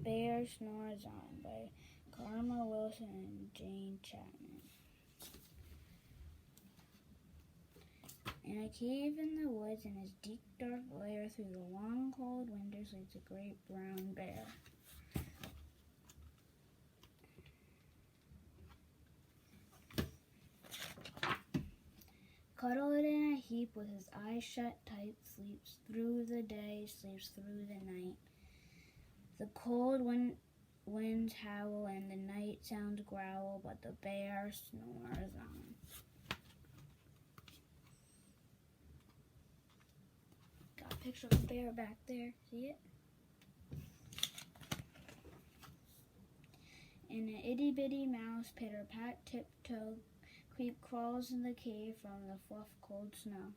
Bear Snores On by Karma Wilson and Jane Chapman. In a cave in the woods, in his deep dark lair, through the long cold winter sleeps a great brown bear. Cuddled in a heap with his eyes shut tight, sleeps through the day, sleeps through the night. The cold winds howl and the night sounds growl, but the bear snores on. Got a picture of the bear back there. See it? And an itty-bitty mouse, pitter-pat, tiptoe, creep crawls in the cave from the fluff cold snow.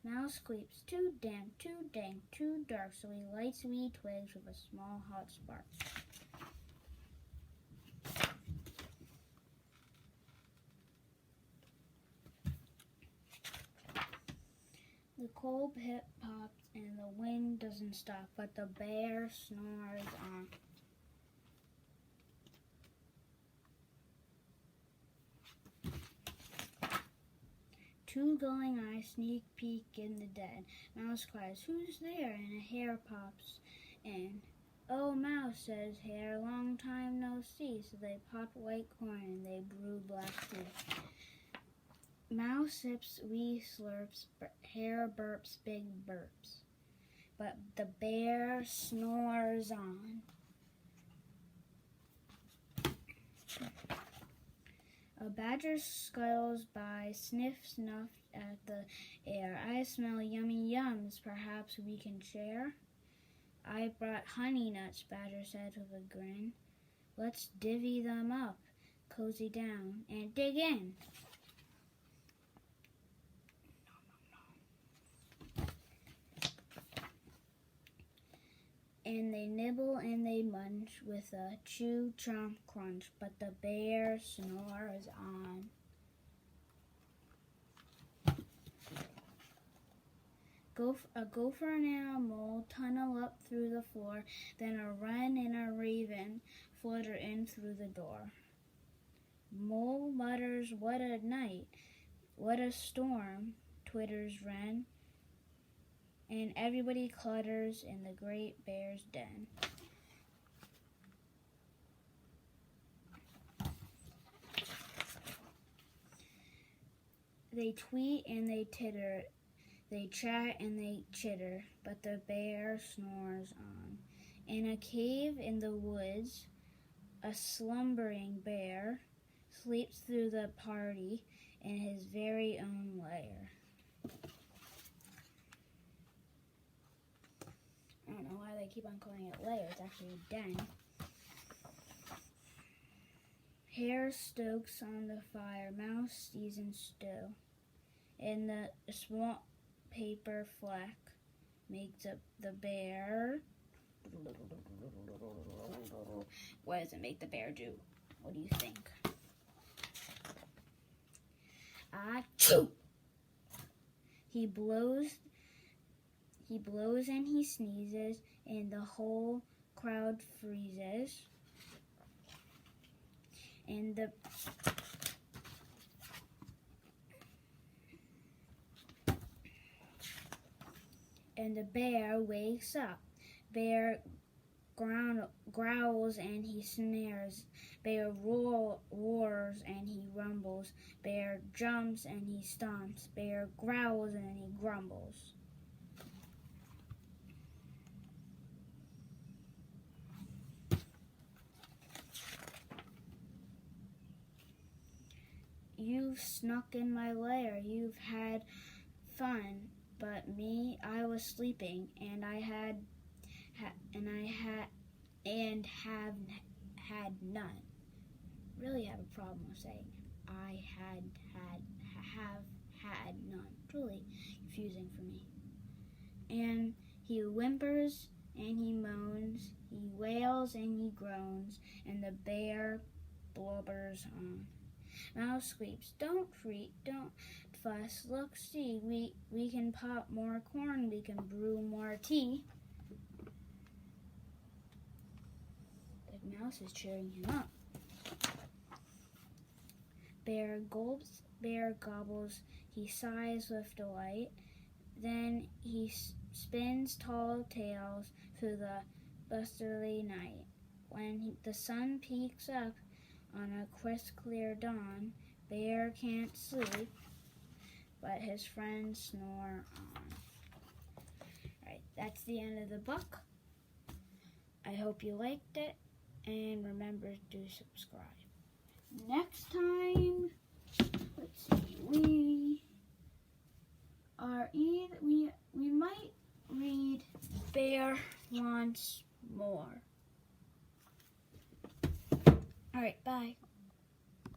Mouse squeaks, too damp, too dank, too dark, so he lights wee twigs with a small hot spark. The cold pit pops and the wind doesn't stop, but the bear snores on. Two glowing eyes sneak peek in the den. Mouse cries, "Who's there?" And a hare pops in. "Oh, Mouse," says Hare, "long time no see." So they pop white corn and they brew black tea. Mouse sips wee slurps, Hare burps big burps, but the bear snores on. A badger scuttles by, sniff, snuff at the air. "I smell yummy yums, perhaps we can share?" "I brought honey nuts," Badger said with a grin. "Let's divvy them up, cozy down, and dig in." And they nibble and they munch with a chew, chomp, crunch, but the bear snores on. A gopher and a mole tunnel up through the floor, then a wren and a raven flutter in through the door. Mole mutters, "What a night, what a storm," twitters wren, and everybody clutters in the great bear's den. They tweet and they titter, they chat and they chitter, but the bear snores on. In a cave in the woods, a slumbering bear sleeps through the party in his very own lair. I don't know why they keep on calling it lair. It's actually a den. Hare stokes on the fire. Mouse seasons stew. And the small paper fleck makes up the bear. What does it make the bear do? What do you think? Achoo! He blows and he sneezes, and the whole crowd freezes. And the bear wakes up. Bear growls and he snares. Bear roars and he rumbles. Bear jumps and he stomps. Bear growls and he grumbles. You've snuck in my lair, you've had fun, but me, I was sleeping, and have had none. Really have a problem with saying I have had none. Truly confusing for me. And he whimpers and he moans, he wails and he groans, and the bear blubbers on. Mouse squeaks, "Don't freak, don't fuss, look, see, we can pop more corn, we can brew more tea." like Mouse is cheering him up. Bear gulps, Bear gobbles, he sighs with delight. Then he spins tall tales through the blustery night. When the sun peeks up on a crisp, clear dawn, Bear can't sleep, but his friends snore on. Alright, that's the end of the book. I hope you liked it, and remember to subscribe. Next time, let's see, we might read Bear Wants More. Alright, bye.